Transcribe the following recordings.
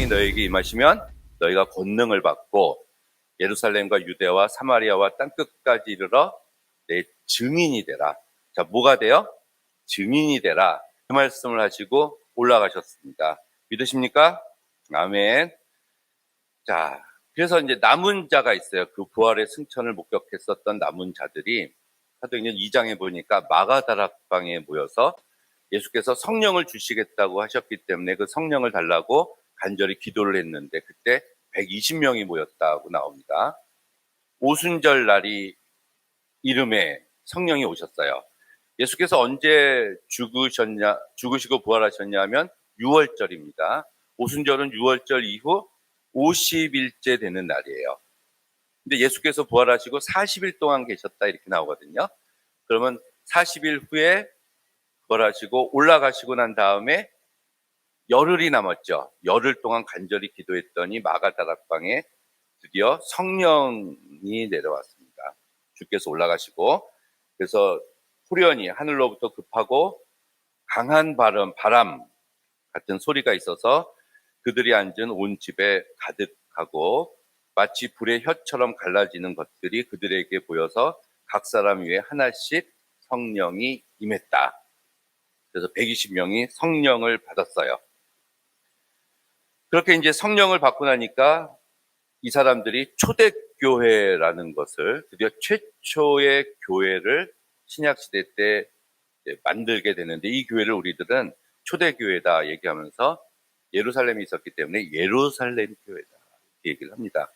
성령이 너에게 임하시면 너희가 권능을 받고 예루살렘과 유대와 사마리아와 땅끝까지 이르러 내 증인이 되라. 자, 뭐가 돼요? 증인이 되라. 그 말씀을 하시고 올라가셨습니다. 믿으십니까? 아멘. 자, 그래서 이제 남은 자가 있어요. 그 부활의 승천을 목격했었던 남은 자들이 사도행전 2장에 보니까 마가다락방에 모여서 예수께서 성령을 주시겠다고 하셨기 때문에 그 성령을 달라고 간절히 기도를 했는데 그때 120명이 모였다고 나옵니다. 오순절 날이 이름에 성령이 오셨어요. 예수께서 언제 죽으시고 부활하셨냐 하면 6월절입니다. 오순절은 6월절 이후 50일째 되는 날이에요. 근데 예수께서 부활하시고 40일 동안 계셨다 이렇게 나오거든요. 그러면 40일 후에 부활하시고 올라가시고 난 다음에 열흘이 남았죠. 열흘 동안 간절히 기도했더니 마가다락방에 드디어 성령이 내려왔습니다. 주께서 올라가시고 그래서 후련히 하늘로부터 급하고 강한 바람 같은 소리가 있어서 그들이 앉은 온 집에 가득하고 마치 불의 혀처럼 갈라지는 것들이 그들에게 보여서 각 사람 위에 하나씩 성령이 임했다. 그래서 120명이 성령을 받았어요. 그렇게 이제 성령을 받고 나니까 이 사람들이 초대교회라는 것을 드디어 최초의 교회를 신약시대 때 만들게 되는데 이 교회를 우리들은 초대교회다 얘기하면서 예루살렘이 있었기 때문에 예루살렘 교회다 이렇게 얘기를 합니다.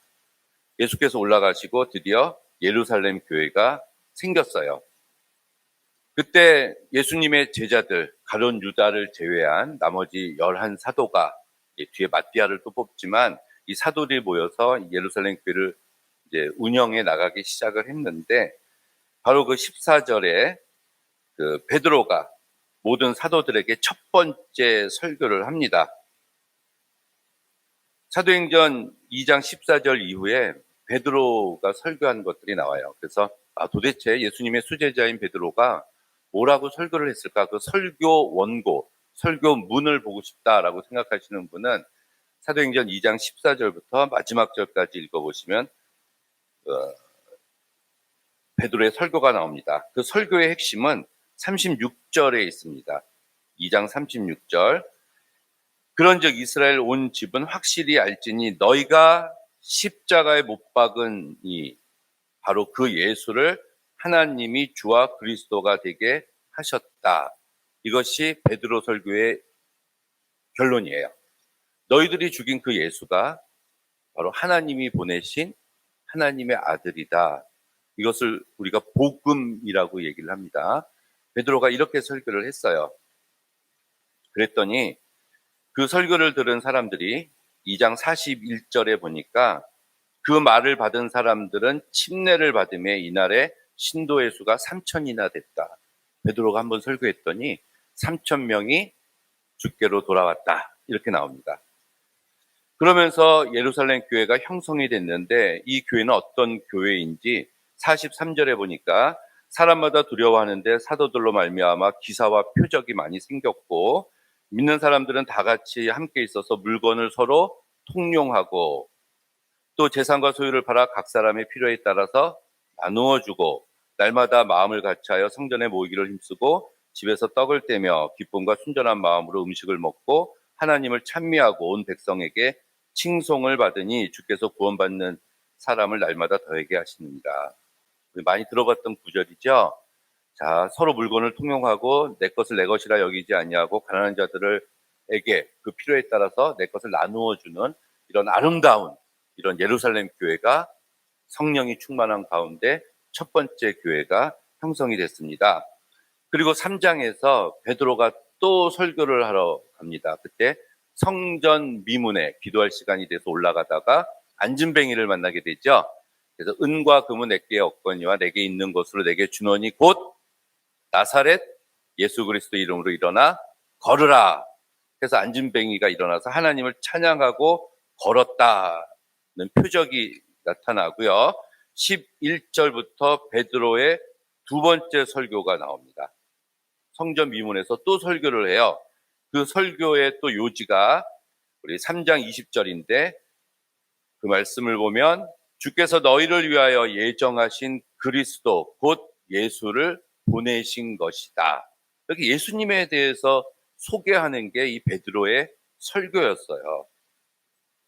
예수께서 올라가시고 드디어 예루살렘 교회가 생겼어요. 그때 예수님의 제자들 가룟 유다를 제외한 나머지 11사도가 뒤에 마띠아를 또 뽑지만 이 사도들이 모여서 예루살렘 교회를 이제 운영해 나가기 시작을 했는데 바로 그 14절에 그 베드로가 모든 사도들에게 첫 번째 설교를 합니다. 사도행전 2장 14절 이후에 베드로가 설교한 것들이 나와요. 그래서 도대체 예수님의 수제자인 베드로가 뭐라고 설교를 했을까? 그 설교 원고, 설교문을 보고 싶다라고 생각하시는 분은 사도행전 2장 14절부터 마지막 절까지 읽어보시면 베드로의 설교가 나옵니다. 그 설교의 핵심은 36절에 있습니다. 2장 36절. 그런즉 이스라엘 온 집은 확실히 알지니 너희가 십자가에 못 박은 이 바로 그 예수를 하나님이 주와 그리스도가 되게 하셨다. 이것이 베드로 설교의 결론이에요. 너희들이 죽인 그 예수가 바로 하나님이 보내신 하나님의 아들이다. 이것을 우리가 복음이라고 얘기를 합니다. 베드로가 이렇게 설교를 했어요. 그랬더니 그 설교를 들은 사람들이 2장 41절에 보니까 그 말을 받은 사람들은 침례를 받음에 이날에 신도의 수가 3,000이나 됐다. 베드로가 한번 설교했더니 3,000명이 주께로 돌아왔다. 이렇게 나옵니다. 그러면서 예루살렘 교회가 형성이 됐는데 이 교회는 어떤 교회인지 43절에 보니까 사람마다 두려워하는데 사도들로 말미암아 기사와 표적이 많이 생겼고 믿는 사람들은 다 같이 함께 있어서 물건을 서로 통용하고 또 재산과 소유를 팔아 각 사람의 필요에 따라서 나누어 주고 날마다 마음을 같이하여 성전에 모이기를 힘쓰고 집에서 떡을 떼며 기쁨과 순전한 마음으로 음식을 먹고 하나님을 찬미하고 온 백성에게 칭송을 받으니 주께서 구원받는 사람을 날마다 더하게 하시느니라. 많이 들어봤던 구절이죠. 자, 서로 물건을 통용하고 내 것을 내 것이라 여기지 아니하고 가난한 자들에게 그 필요에 따라서 내 것을 나누어 주는 이런 아름다운 이런 예루살렘 교회가 성령이 충만한 가운데 첫 번째 교회가 형성이 됐습니다. 그리고 3장에서 베드로가 또 설교를 하러 갑니다. 그때 성전 미문에 기도할 시간이 돼서 올라가다가 안진뱅이를 만나게 되죠. 그래서 은과 금은 내게 없거니와 내게 있는 것으로 내게 주노니 곧 나사렛 예수 그리스도 이름으로 일어나 걸으라. 그래서 안진뱅이가 일어나서 하나님을 찬양하고 걸었다는 표적이 나타나고요. 11절부터 베드로의 두 번째 설교가 나옵니다. 성전 미문에서 또 설교를 해요. 그 설교의 또 요지가 우리 3장 20절인데 그 말씀을 보면 주께서 너희를 위하여 예정하신 그리스도 곧 예수를 보내신 것이다. 여기 예수님에 대해서 소개하는 게 이 베드로의 설교였어요.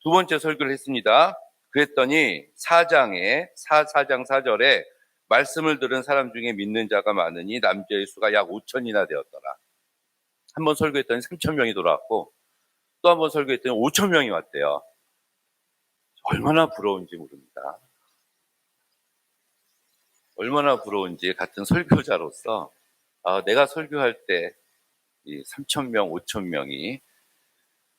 두 번째 설교를 했습니다. 그랬더니 4장 4절에 말씀을 들은 사람 중에 믿는 자가 많으니 남자의 수가 약 5천이나 되었더라. 한 번 설교했더니 3천 명이 돌아왔고 또 한 번 설교했더니 5천 명이 왔대요. 얼마나 부러운지 모릅니다. 얼마나 부러운지 같은 설교자로서 내가 설교할 때 이 3천 명, 5천 명이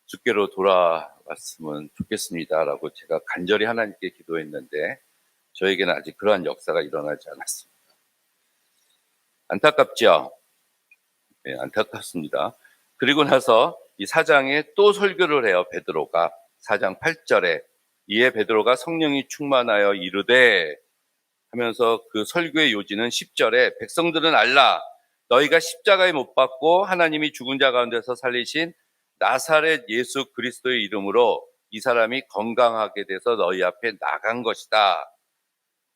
주께로 돌아왔으면 좋겠습니다라고 제가 간절히 하나님께 기도했는데 저에게는 아직 그러한 역사가 일어나지 않았습니다. 안타깝죠? 네, 안타깝습니다. 그리고 나서 이 4장에 또 설교를 해요. 베드로가 4장 8절에 이에 베드로가 성령이 충만하여 이르되 하면서 그 설교의 요지는 10절에 백성들은 알라 너희가 십자가에 못 박고 하나님이 죽은 자 가운데서 살리신 나사렛 예수 그리스도의 이름으로 이 사람이 건강하게 돼서 너희 앞에 나간 것이다.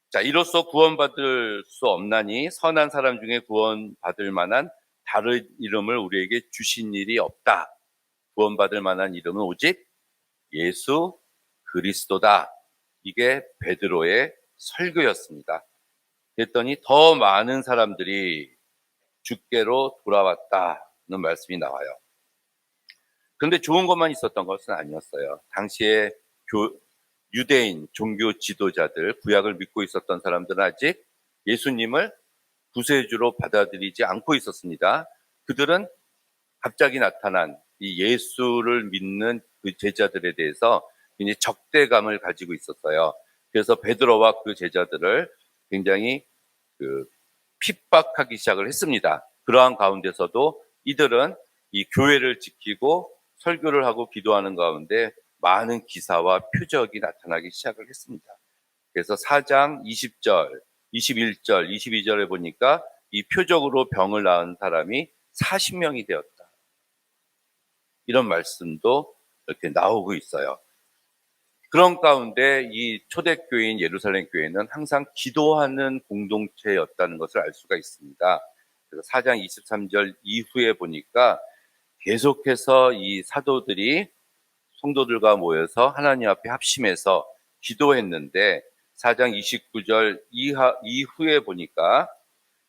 자, 이로써 구원받을 수 없나니 선한 사람 중에 구원받을 만한 다른 이름을 우리에게 주신 일이 없다. 구원받을 만한 이름은 오직 예수 그리스도다. 이게 베드로의 설교였습니다. 그랬더니 더 많은 사람들이 주께로 돌아왔다는 말씀이 나와요. 그런데 좋은 것만 있었던 것은 아니었어요. 당시에 유대인 종교 지도자들, 구약을 믿고 있었던 사람들은 아직 예수님을 구세주로 받아들이지 않고 있었습니다. 그들은 갑자기 나타난 이 예수를 믿는 그 제자들에 대해서 굉장히 적대감을 가지고 있었어요. 그래서 베드로와 그 제자들을 굉장히 핍박하기 시작을 했습니다. 그러한 가운데서도 이들은 이 교회를 지키고 설교를 하고 기도하는 가운데 많은 기사와 표적이 나타나기 시작을 했습니다. 그래서 4장 20절, 21절, 22절에 보니까 이 표적으로 병을 낳은 사람이 40명이 되었다. 이런 말씀도 이렇게 나오고 있어요. 그런 가운데 이 초대교회인 예루살렘 교회는 항상 기도하는 공동체였다는 것을 알 수가 있습니다. 그래서 4장 23절 이후에 보니까 계속해서 이 사도들이 성도들과 모여서 하나님 앞에 합심해서 기도했는데 4장 29절 이후에 보니까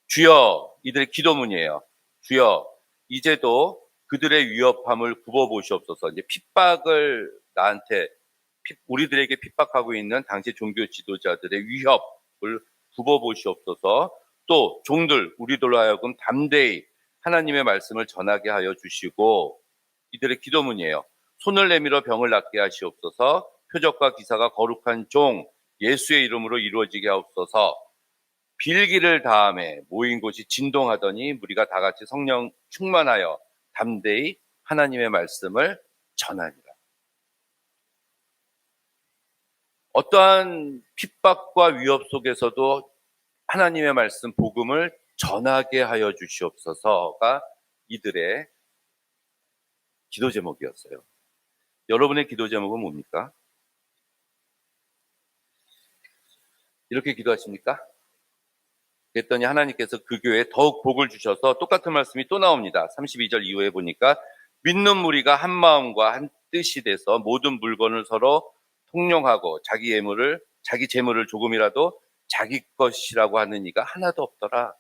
주여, 이들의 기도문이에요. 주여, 이제도 그들의 위협함을 굽어보시옵소서. 이제 핍박을 우리들에게 핍박하고 있는 당시 종교 지도자들의 위협을 굽어보시옵소서. 또 종들, 우리들로 하여금 담대히 하나님의 말씀을 전하게 하여 주시고 이들의 기도문이에요. 손을 내밀어 병을 낫게 하시옵소서. 표적과 기사가 거룩한 종 예수의 이름으로 이루어지게 하옵소서. 빌기를 다함에 모인 곳이 진동하더니 무리가 다 같이 성령 충만하여 담대히 하나님의 말씀을 전하니라. 어떠한 핍박과 위협 속에서도 하나님의 말씀 복음을 전하게 하여 주시옵소서가 이들의 기도 제목이었어요. 여러분의 기도 제목은 뭡니까? 이렇게 기도하십니까? 그랬더니 하나님께서 그 교회에 더욱 복을 주셔서 똑같은 말씀이 또 나옵니다. 32절 이후에 보니까 믿는 무리가 한 마음과 한 뜻이 돼서 모든 물건을 서로 통용하고 자기 재물을 조금이라도 자기 것이라고 하는 이가 하나도 없더라.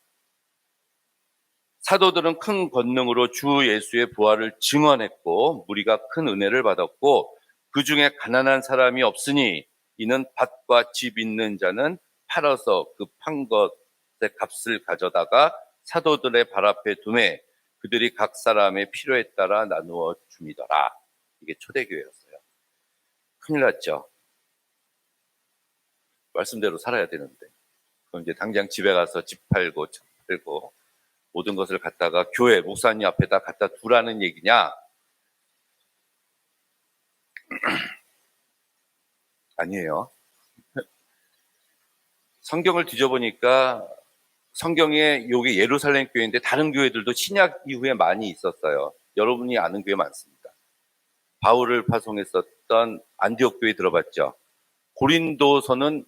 사도들은 큰 권능으로 주 예수의 부활을 증언했고 무리가 큰 은혜를 받았고 그 중에 가난한 사람이 없으니 이는 밭과 집 있는 자는 팔아서 그 판 것의 값을 가져다가 사도들의 발 앞에 두매 그들이 각 사람의 필요에 따라 나누어 줌이더라. 이게 초대교회였어요. 큰일 났죠. 말씀대로 살아야 되는데 그럼 이제 당장 집에 가서 집 팔고 차 팔고 모든 것을 갖다가 교회 목사님 앞에다 갖다 두라는 얘기냐? 아니에요. 성경을 뒤져보니까 성경에 여기 예루살렘 교회인데 다른 교회들도 신약 이후에 많이 있었어요. 여러분이 아는 교회 많습니다. 바울을 파송했었던 안디옥 교회 들어봤죠? 고린도서는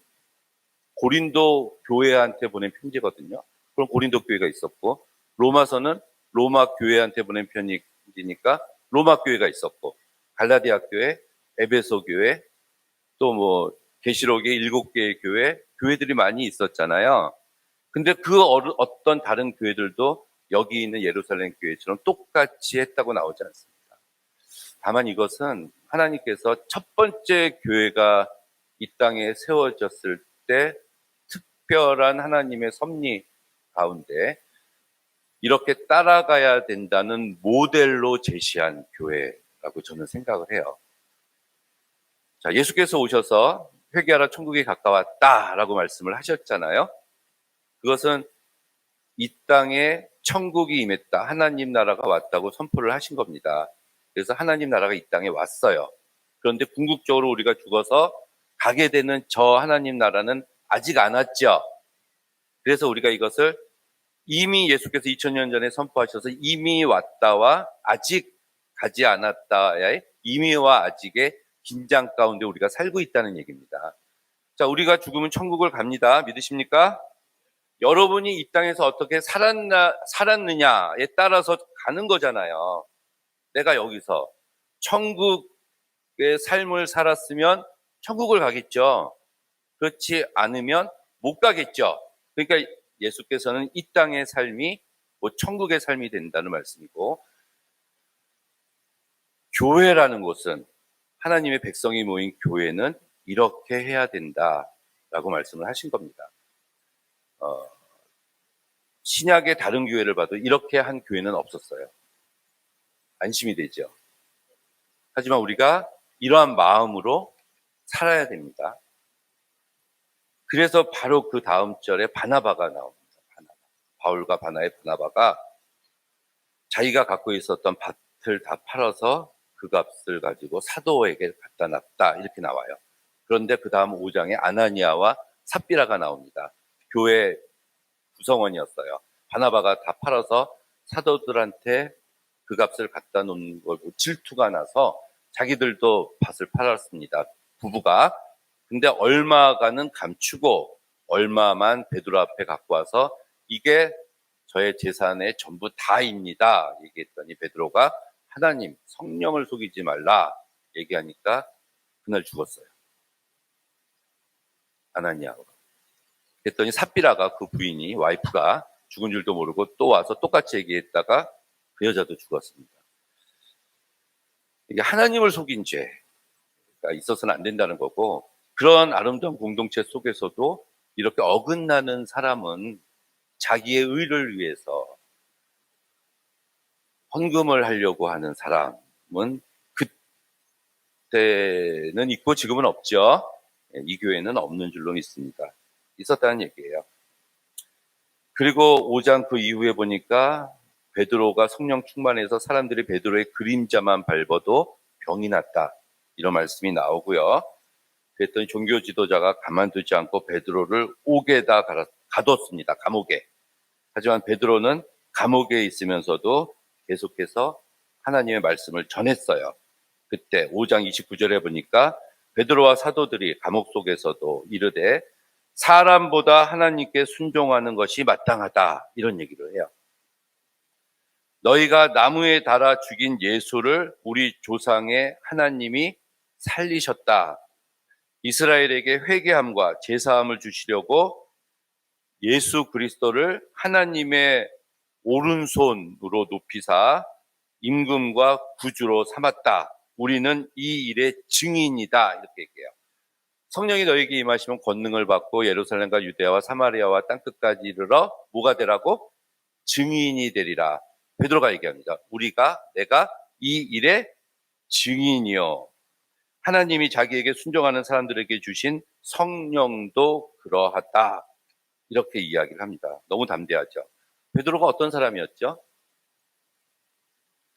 고린도 교회한테 보낸 편지거든요. 그럼 고린도 교회가 있었고, 로마서는 로마 교회한테 보낸 편지니까 로마 교회가 있었고, 갈라디아 교회, 에베소 교회, 또 뭐 계시록의 7개의 교회들이 많이 있었잖아요. 근데 그 어떤 다른 교회들도 여기 있는 예루살렘 교회처럼 똑같이 했다고 나오지 않습니다. 다만 이것은 하나님께서 첫 번째 교회가 이 땅에 세워졌을 때 특별한 하나님의 섭리 가운데 이렇게 따라가야 된다는 모델로 제시한 교회라고 저는 생각을 해요. 자, 예수께서 오셔서 회개하라 천국이 가까웠다라고 말씀을 하셨잖아요. 그것은 이 땅에 천국이 임했다. 하나님 나라가 왔다고 선포를 하신 겁니다. 그래서 하나님 나라가 이 땅에 왔어요. 그런데 궁극적으로 우리가 죽어서 가게 되는 저 하나님 나라는 아직 안 왔죠. 그래서 우리가 이것을 이미 예수께서 2000년 전에 선포하셔서 이미 왔다와 아직 가지 않았다의 이미와 아직의 긴장 가운데 우리가 살고 있다는 얘기입니다. 자, 우리가 죽으면 천국을 갑니다. 믿으십니까? 여러분이 이 땅에서 어떻게 살았느냐에 따라서 가는 거잖아요. 내가 여기서 천국의 삶을 살았으면 천국을 가겠죠. 그렇지 않으면 못 가겠죠. 그러니까 예수께서는 이 땅의 삶이 뭐 천국의 삶이 된다는 말씀이고, 교회라는 곳은 하나님의 백성이 모인 교회는 이렇게 해야 된다라고 말씀을 하신 겁니다. 신약의 다른 교회를 봐도 이렇게 한 교회는 없었어요. 안심이 되죠. 하지만 우리가 이러한 마음으로 살아야 됩니다. 그래서 바로 그 다음 절에 바나바가 나옵니다. 바울과 바나의 바나바가 자기가 갖고 있었던 밭을 다 팔아서 그 값을 가지고 사도에게 갖다 놨다 이렇게 나와요. 그런데 그 다음 5장에 아나니아와 삽비라가 나옵니다. 교회 구성원이었어요. 바나바가 다 팔아서 사도들한테 그 값을 갖다 놓은 걸 질투가 나서 자기들도 밭을 팔았습니다. 부부가. 근데 얼마가는 감추고 얼마만 베드로 앞에 갖고 와서 이게 저의 재산의 전부 다입니다. 얘기했더니 베드로가 하나님, 성령을 속이지 말라 얘기하니까 그날 죽었어요. 아나니아가. 그랬더니 삽비라가 그 부인이 와이프가 죽은 줄도 모르고 또 와서 똑같이 얘기했다가 그 여자도 죽었습니다. 이게 하나님을 속인 죄가 있어서는 안 된다는 거고, 그런 아름다운 공동체 속에서도 이렇게 어긋나는 사람은 자기의 의를 위해서 헌금을 하려고 하는 사람은 그때는 있고 지금은 없죠. 이 교회는 없는 줄로 믿습니다. 있었다는 얘기예요. 그리고 5장 그 이후에 보니까 베드로가 성령 충만해서 사람들이 베드로의 그림자만 밟아도 병이 났다. 이런 말씀이 나오고요. 그랬더니 종교 지도자가 가만두지 않고 베드로를 옥에다 가뒀습니다. 감옥에. 하지만 베드로는 감옥에 있으면서도 계속해서 하나님의 말씀을 전했어요. 그때 5장 29절에 보니까 베드로와 사도들이 감옥 속에서도 이르되 사람보다 하나님께 순종하는 것이 마땅하다. 이런 얘기를 해요. 너희가 나무에 달아 죽인 예수를 우리 조상의 하나님이 살리셨다. 이스라엘에게 회개함과 제사함을 주시려고 예수 그리스도를 하나님의 오른손으로 높이사 임금과 구주로 삼았다. 우리는 이 일의 증인이다. 이렇게 얘기해요. 성령이 너에게 임하시면 권능을 받고 예루살렘과 유대와 사마리아와 땅끝까지 이르러 뭐가 되라고? 증인이 되리라. 베드로가 얘기합니다. 내가 이 일의 증인이요. 하나님이 자기에게 순종하는 사람들에게 주신 성령도 그러하다. 이렇게 이야기를 합니다. 너무 담대하죠. 베드로가 어떤 사람이었죠?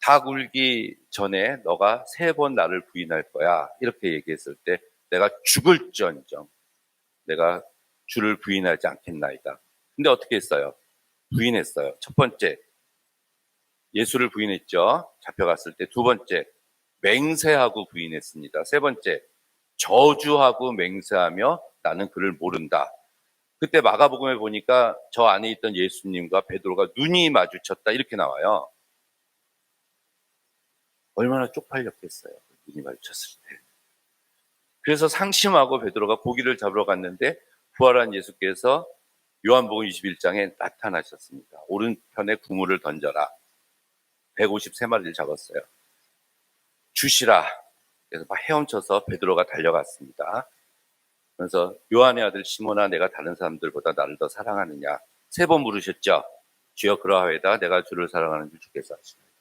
닭 울기 전에 너가 3번 나를 부인할 거야. 이렇게 얘기했을 때 내가 죽을지언정 내가 주를 부인하지 않겠나이다. 근데 어떻게 했어요? 부인했어요. 첫 번째, 예수를 부인했죠. 잡혀갔을 때. 두 번째, 맹세하고 부인했습니다. 세 번째, 저주하고 맹세하며 나는 그를 모른다. 그때 마가복음에 보니까 저 안에 있던 예수님과 베드로가 눈이 마주쳤다 이렇게 나와요. 얼마나 쪽팔렸겠어요. 눈이 마주쳤을 때. 그래서 상심하고 베드로가 고기를 잡으러 갔는데 부활한 예수께서 요한복음 21장에 나타나셨습니다. 오른편에 그물을 던져라. 153마리를 잡았어요. 주시라. 그래서 막 헤엄쳐서 베드로가 달려갔습니다. 그래서 요한의 아들 시몬아, 내가 다른 사람들보다 나를 더 사랑하느냐? 세 번 물으셨죠. 주여 그러하이다. 내가 주를 사랑하는 줄 주께서 아시나이다.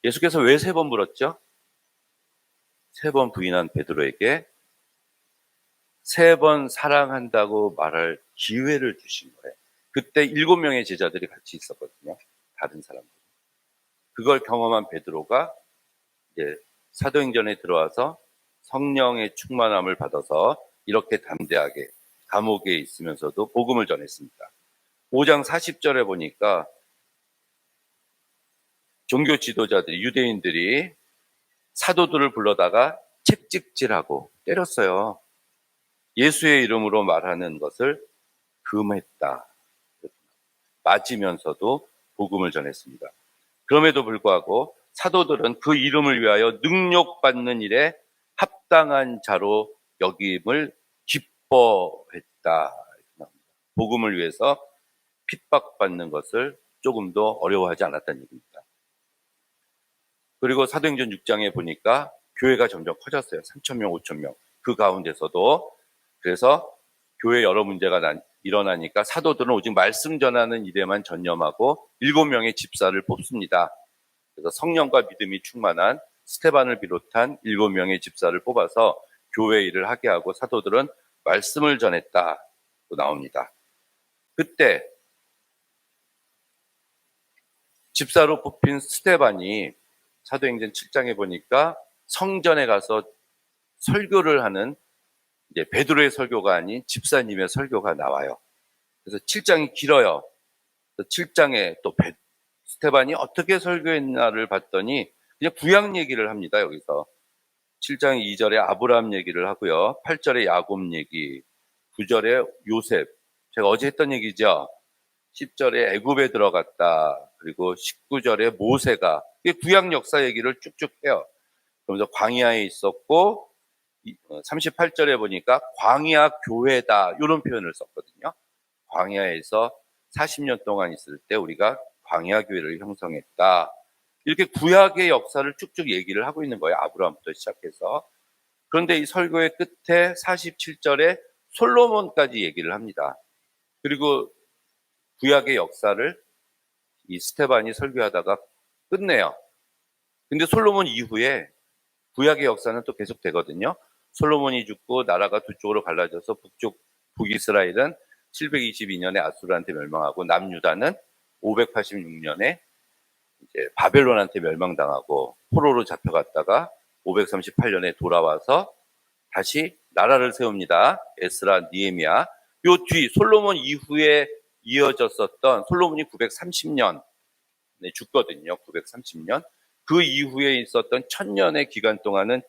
예수께서 왜 세 번 물었죠? 세 번 부인한 베드로에게 세 번 사랑한다고 말할 기회를 주신 거예요. 그때 7명의 제자들이 같이 있었거든요. 다른 사람들. 그걸 경험한 베드로가 이제 사도행전에 들어와서 성령의 충만함을 받아서 이렇게 담대하게 감옥에 있으면서도 복음을 전했습니다. 5장 40절에 보니까 종교 지도자들이, 유대인들이 사도들을 불러다가 채찍질하고 때렸어요. 예수의 이름으로 말하는 것을 금했다. 맞으면서도 복음을 전했습니다. 그럼에도 불구하고 사도들은 그 이름을 위하여 능욕받는 일에 합당한 자로 여김을 기뻐했다. 복음을 위해서 핍박받는 것을 조금도 어려워하지 않았다는 얘기입니다. 그리고 사도행전 6장에 보니까 교회가 점점 커졌어요. 3,000명, 5,000명. 그 가운데서도 그래서 교회 여러 문제가 일어나니까 사도들은 오직 말씀 전하는 일에만 전념하고 7명의 집사를 뽑습니다. 그래서 성령과 믿음이 충만한 스테반을 비롯한 7명의 집사를 뽑아서 교회 일을 하게 하고 사도들은 말씀을 전했다. 또 나옵니다. 그때 집사로 뽑힌 스테반이 사도행전 7장에 보니까 성전에 가서 설교를 하는 이제 베드로의 설교가 아닌 집사님의 설교가 나와요. 그래서 7장이 길어요. 7장에 또 스테반이 어떻게 설교했나를 봤더니 그냥 구약 얘기를 합니다. 여기서 7장 2절에 아브라함 얘기를 하고요. 8절에 야곱 얘기, 9절에 요셉, 제가 어제 했던 얘기죠. 10절에 애굽에 들어갔다. 그리고 19절에 모세가, 이게 구약 역사 얘기를 쭉쭉 해요. 그러면서 광야에 있었고 38절에 보니까 광야 교회다 이런 표현을 썼거든요. 광야에서 40년 동안 있을 때 우리가 광야 교회를 형성했다. 이렇게 구약의 역사를 쭉쭉 얘기를 하고 있는 거예요. 아브라함부터 시작해서. 그런데 이 설교의 끝에 47절에 솔로몬까지 얘기를 합니다. 그리고 구약의 역사를 이 스테반이 설교하다가 끝내요. 근데 솔로몬 이후에 구약의 역사는 또 계속 되거든요. 솔로몬이 죽고 나라가 두 쪽으로 갈라져서 북이스라엘은 722년에 아수르한테 멸망하고 남유다는 586년에 이제 바벨론한테 멸망당하고 포로로 잡혀갔다가 538년에 돌아와서 다시 나라를 세웁니다. 에스라, 니에미야. 요 뒤 솔로몬 이후에 이어졌었던 솔로몬이 930년에 죽거든요. 930년. 그 이후에 있었던 1000년의 기간 동안은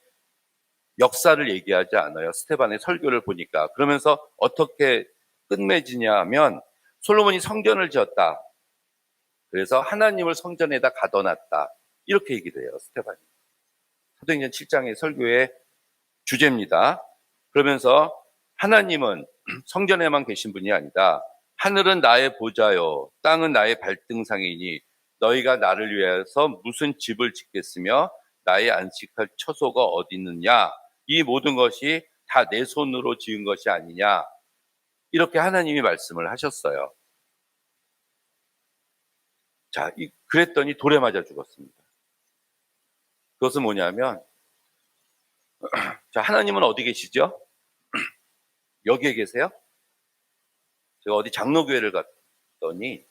역사를 얘기하지 않아요. 스테반의 설교를 보니까. 그러면서 어떻게 끝맺으냐 하면 솔로몬이 성전을 지었다. 그래서 하나님을 성전에다 가둬놨다. 이렇게 얘기를 해요. 스테반이. 사도행전 7장의 설교의 주제입니다. 그러면서 하나님은 성전에만 계신 분이 아니다. 하늘은 나의 보좌요, 땅은 나의 발등상이니 너희가 나를 위해서 무슨 집을 짓겠으며 나의 안식할 처소가 어디 있느냐. 이 모든 것이 다 내 손으로 지은 것이 아니냐. 이렇게 하나님이 말씀을 하셨어요. 자, 그랬더니 돌에 맞아 죽었습니다. 그것은 뭐냐면, 자, 하나님은 어디 계시죠? 여기에 계세요? 제가 어디 장로교회를 갔더니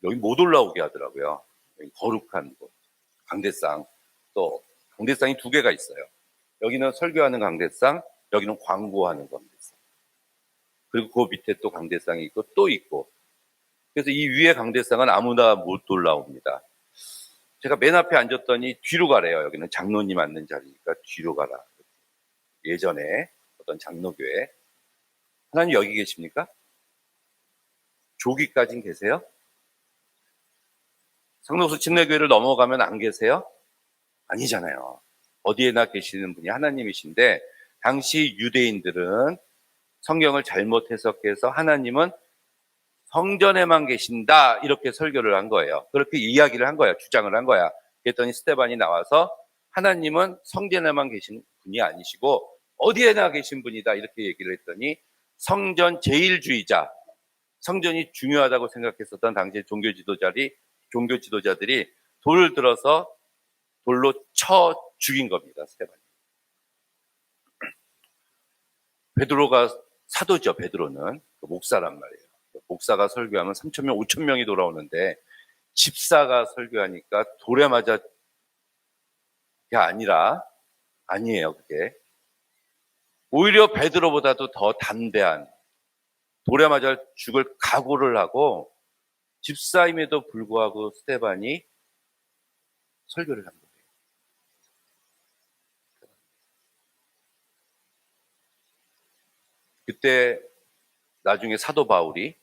여기 못 올라오게 하더라고요. 여기 거룩한 곳, 강대상. 또 강대상이 2개가 있어요. 여기는 설교하는 강대상, 여기는 광고하는 강대상. 그리고 그 밑에 또 강대상이 있고 또 있고. 그래서 이 위에 강대상은 아무나 못 올라옵니다. 제가 맨 앞에 앉았더니 뒤로 가래요. 여기는 장로님 앉는 자리니까 뒤로 가라. 예전에 어떤 장로교회. 하나님 여기 계십니까? 조기까진 계세요? 상록수 침례교회를 넘어가면 안 계세요? 아니잖아요. 어디에나 계시는 분이 하나님이신데, 당시 유대인들은 성경을 잘못 해석해서 하나님은 성전에만 계신다 이렇게 설교를 한 거예요. 그렇게 이야기를 한 거야. 주장을 한 거야. 그랬더니 스데반이 나와서 하나님은 성전에만 계신 분이 아니시고 어디에나 계신 분이다 이렇게 얘기를 했더니, 성전 제일주의자, 성전이 중요하다고 생각했었던 당시의 종교 지도자들이 돌을 들어서 돌로 쳐 죽인 겁니다. 스데반이. 베드로가 사도죠. 베드로는 목사란 말이에요. 목사가 설교하면 3,000명, 5,000명이 돌아오는데 집사가 설교하니까 돌에 맞아 게 아니에요. 그게 오히려 베드로보다도 더 담대한, 돌에 맞아 죽을 각오를 하고 집사임에도 불구하고 스데반이 설교를 한 거예요. 그때 나중에 사도 바울이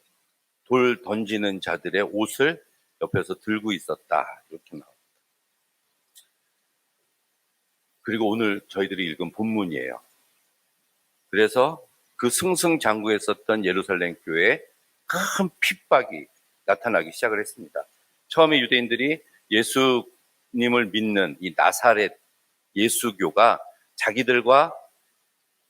돌 던지는 자들의 옷을 옆에서 들고 있었다 이렇게 나옵니다. 그리고 오늘 저희들이 읽은 본문이에요. 그래서 그 승승장구했었던 예루살렘 교회에 큰 핍박이 나타나기 시작을 했습니다. 처음에 유대인들이 예수님을 믿는 이 나사렛 예수교가 자기들과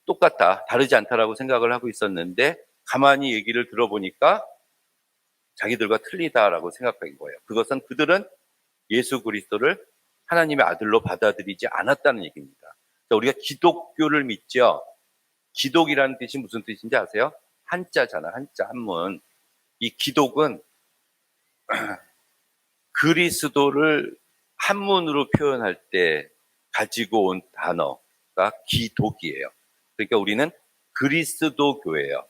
똑같다, 다르지 않다라고 생각을 하고 있었는데, 가만히 얘기를 들어보니까 자기들과 틀리다라고 생각한 거예요. 그것은 그들은 예수 그리스도를 하나님의 아들로 받아들이지 않았다는 얘기입니다. 우리가 기독교를 믿죠. 기독이라는 뜻이 무슨 뜻인지 아세요? 한자잖아. 한자, 한문. 이 기독은 그리스도를 한문으로 표현할 때 가지고 온 단어가 기독이에요. 그러니까 우리는 그리스도교예요.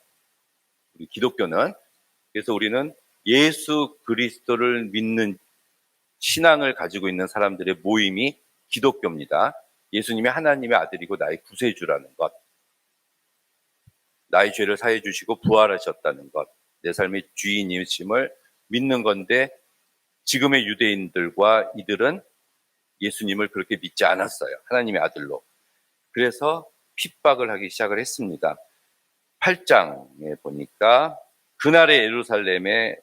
우리 기독교는. 그래서 우리는 예수 그리스도를 믿는 신앙을 가지고 있는 사람들의 모임이 기독교입니다. 예수님이 하나님의 아들이고 나의 구세주라는 것, 나의 죄를 사해 주시고 부활하셨다는 것, 내 삶의 주인이심을 믿는 건데, 지금의 유대인들과 이들은 예수님을 그렇게 믿지 않았어요. 하나님의 아들로. 그래서 핍박을 하기 시작을 했습니다. 8장에 보니까 그날의 예루살렘에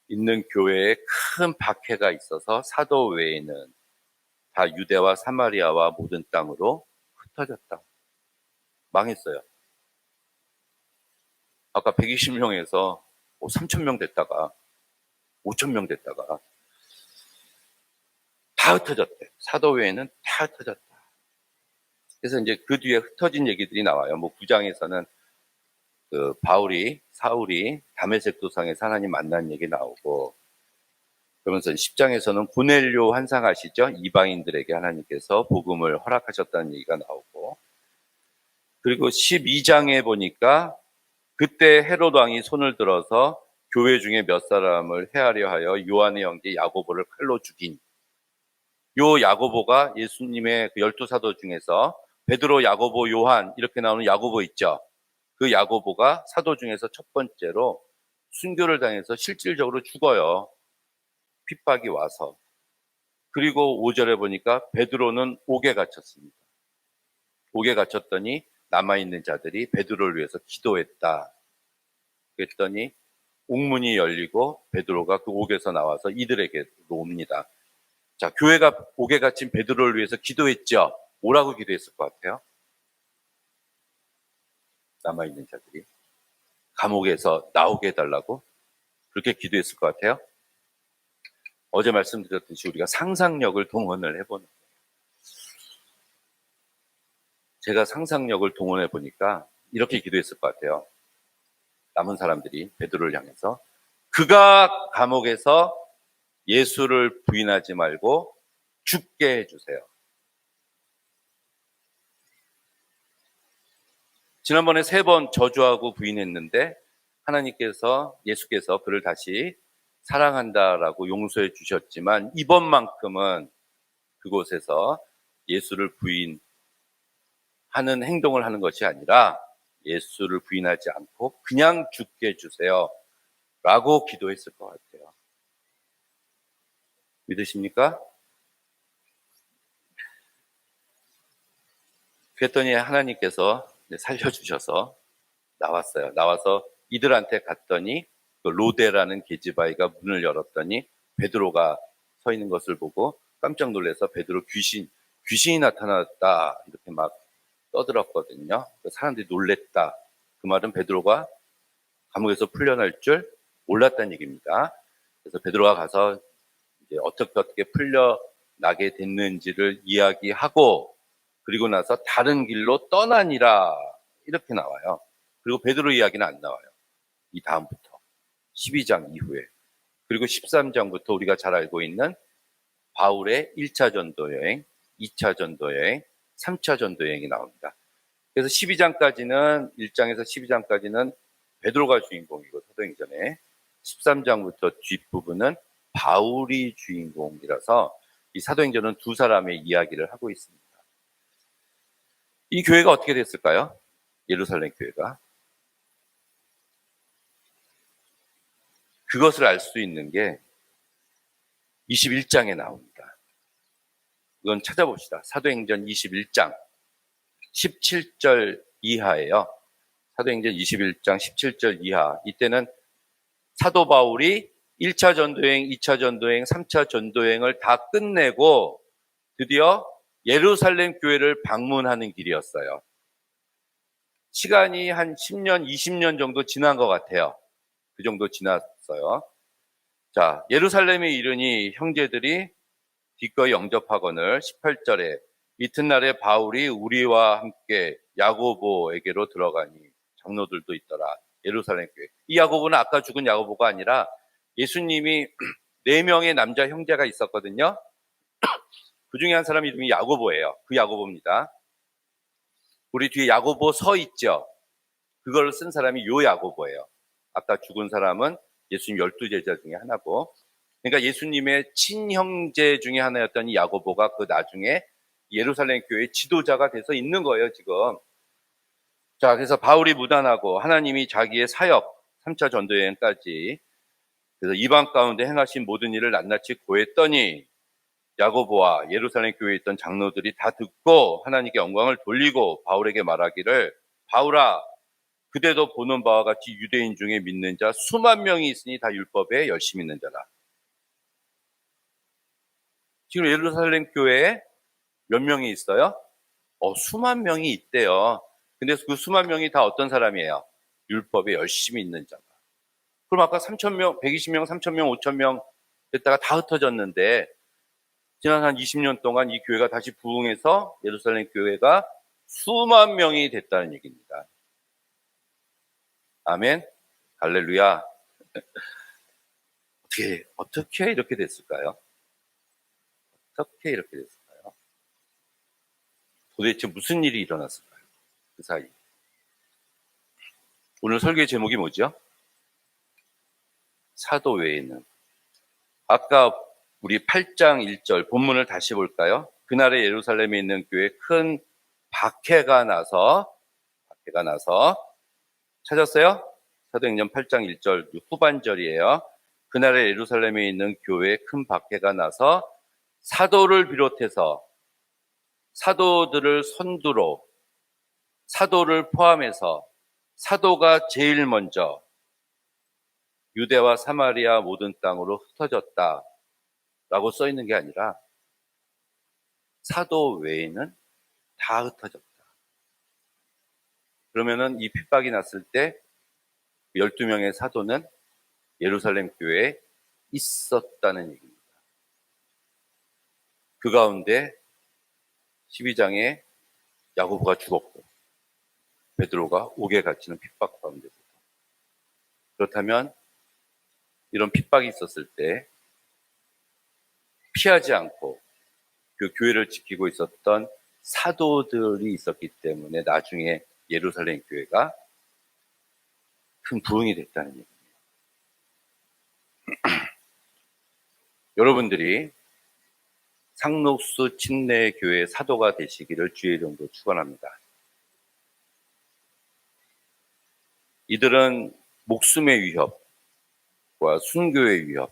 있는 교회에 큰 박해가 있어서 사도 외에는 다 유대와 사마리아와 모든 땅으로 흩어졌다. 망했어요. 아까 120명에서 3,000명 됐다가 5,000명 됐다가 다 흩어졌대. 사도 외에는 다 흩어졌다. 그래서 이제 그 뒤에 흩어진 얘기들이 나와요. 9장에서는 그 사울이 다메섹 도상에서 하나님 만난 얘기 나오고, 그러면서 10장에서는 고넬료 환상 아시죠? 이방인들에게 하나님께서 복음을 허락하셨다는 얘기가 나오고, 그리고 12장에 보니까 그때 헤롯 왕이 손을 들어서 교회 중에 몇 사람을 해하려 하여 요한의 형제 야고보를 칼로 죽인, 요 야고보가 예수님의 그 12사도 중에서 베드로, 야고보, 요한 이렇게 나오는 야고보 있죠? 그 야고보가 사도 중에서 첫 번째로 순교를 당해서 실질적으로 죽어요. 핍박이 와서. 그리고 5절에 보니까 베드로는 옥에 갇혔습니다. 옥에 갇혔더니 남아있는 자들이 베드로를 위해서 기도했다. 그랬더니 옥문이 열리고 베드로가 그 옥에서 나와서 이들에게로 옵니다. 자, 교회가 옥에 갇힌 베드로를 위해서 기도했죠. 뭐라고 기도했을 것 같아요? 남아있는 자들이 감옥에서 나오게 해달라고 그렇게 기도했을 것 같아요. 어제 말씀드렸듯이 우리가 상상력을 동원을 해보는 거예요. 제가 상상력을 동원해 보니까 이렇게 기도했을 것 같아요. 남은 사람들이 베드로를 향해서, 그가 감옥에서 예수를 부인하지 말고 죽게 해주세요. 지난번에 3번 저주하고 부인했는데 예수께서 그를 다시 사랑한다라고 용서해 주셨지만 이번만큼은 그곳에서 예수를 부인하는 행동을 하는 것이 아니라 예수를 부인하지 않고 그냥 죽게 해주세요 라고 기도했을 것 같아요. 믿으십니까? 그랬더니 하나님께서 살려주셔서 나왔어요. 나와서 이들한테 갔더니 그 로데라는 계집아이가 문을 열었더니 베드로가 서 있는 것을 보고 깜짝 놀라서 베드로 귀신이 나타났다 이렇게 막 떠들었거든요. 사람들이 놀랬다. 그 말은 베드로가 감옥에서 풀려날 줄 몰랐다는 얘기입니다. 그래서 베드로가 가서 이제 어떻게 풀려나게 됐는지를 이야기하고 그리고 나서 다른 길로 떠나니라 이렇게 나와요. 그리고 베드로 이야기는 안 나와요. 이 다음부터 12장 이후에 그리고 13장부터 우리가 잘 알고 있는 바울의 1차 전도 여행, 2차 전도 여행, 3차 전도 여행이 나옵니다. 그래서 12장까지는 1장에서 12장까지는 베드로가 주인공이고 사도행전에 13장부터 뒷부분은 바울이 주인공이라서 이 사도행전은 두 사람의 이야기를 하고 있습니다. 이 교회가 어떻게 됐을까요? 예루살렘 교회가. 그것을 알 수 있는 게 21장에 나옵니다. 이건 찾아봅시다. 사도행전 21장 17절 이하예요. 사도행전 21장 17절 이하. 이때는 사도 바울이 1차 전도여행, 2차 전도여행, 3차 전도여행을 다 끝내고 드디어 예루살렘 교회를 방문하는 길이었어요. 시간이 한 10년, 20년 정도 지난 것 같아요. 그 정도 지났어요. 자, 예루살렘에 이르니 형제들이 기꺼이 영접하거늘 18절에 이튿날에 바울이 우리와 함께 야고보에게로 들어가니 장로들도 있더라. 예루살렘 교회. 이 야고보는 아까 죽은 야고보가 아니라 예수님이 4명의 남자 형제가 있었거든요. 그 중에 한 사람 이름이 야고보예요. 그 야고보입니다. 우리 뒤에 야고보 서 있죠. 그걸 쓴 사람이 요 야고보예요. 아까 죽은 사람은 예수님 12제자 중에 하나고, 그러니까 예수님의 친형제 중에 하나였던 이 야고보가 그 나중에 예루살렘 교회의 지도자가 돼서 있는 거예요, 지금. 자, 그래서 바울이 무단하고 하나님이 자기의 사역, 3차 전도여행까지, 그래서 이방 가운데 행하신 모든 일을 낱낱이 고했더니 야고보와 예루살렘 교회에 있던 장로들이 다 듣고 하나님께 영광을 돌리고 바울에게 말하기를, 바울아, 그대도 보는 바와 같이 유대인 중에 믿는 자 수만 명이 있으니 다 율법에 열심히 있는 자라. 지금 예루살렘 교회에 몇 명이 있어요? 수만 명이 있대요. 근데 그 수만 명이 다 어떤 사람이에요? 율법에 열심히 있는 자가. 그럼 아까 3,000명, 120명, 3,000명, 5,000명 됐다가 다 흩어졌는데 지난 한 20년 동안 이 교회가 다시 부흥해서 예루살렘 교회가 수만 명이 됐다는 얘기입니다. 아멘. 할렐루야. 어떻게 이렇게 됐을까요? 어떻게 이렇게 됐을까요? 도대체 무슨 일이 일어났을까요? 그 사이. 오늘 설교의 제목이 뭐죠? 사도 외에는. 아까 우리 8장 1절 본문을 다시 볼까요? 그날에 예루살렘에 있는 교회에 큰 박해가 나서 찾았어요? 사도행전 8장 1절 후반절이에요. 그날에 예루살렘에 있는 교회에 큰 박해가 나서 사도를 비롯해서 사도들을 선두로 사도를 포함해서 사도가 제일 먼저 유대와 사마리아 모든 땅으로 흩어졌다라고 써 있는 게 아니라 사도 외에는 다 흩어졌다. 그러면은 이 핍박이 났을 때 12명의 사도는 예루살렘 교회에 있었다는 얘기입니다. 그 가운데 12장에 야고보가 죽었고 베드로가 옥에 갇히는 핍박 가운데서. 그렇다면 이런 핍박이 있었을 때 피하지 않고 그 교회를 지키고 있었던 사도들이 있었기 때문에 나중에 예루살렘 교회가 큰 부흥이 됐다는 얘기입니다. 여러분들이 상록수 침례교회 사도가 되시기를 주의 이름으로 축원합니다. 이들은 목숨의 위협과 순교의 위협,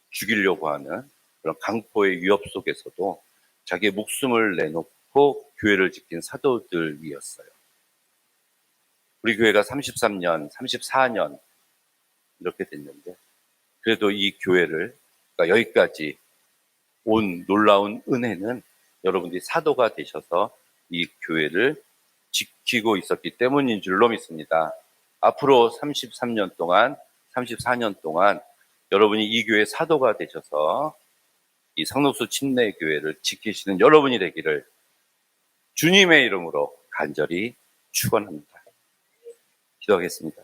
죽이려고 하는 그런 강포의 위협 속에서도 자기의 목숨을 내놓고 교회를 지킨 사도들이었어요. 우리 교회가 33년, 34년 이렇게 됐는데 그래도 이 교회를 그러니까 여기까지 온 놀라운 은혜는 여러분들이 사도가 되셔서 이 교회를 지키고 있었기 때문인 줄로 믿습니다. 앞으로 33년 동안, 34년 동안 여러분이 이 교회 사도가 되셔서 이 상록수 침례교회를 지키시는 여러분이 되기를 주님의 이름으로 간절히 축원합니다. 기도하겠습니다.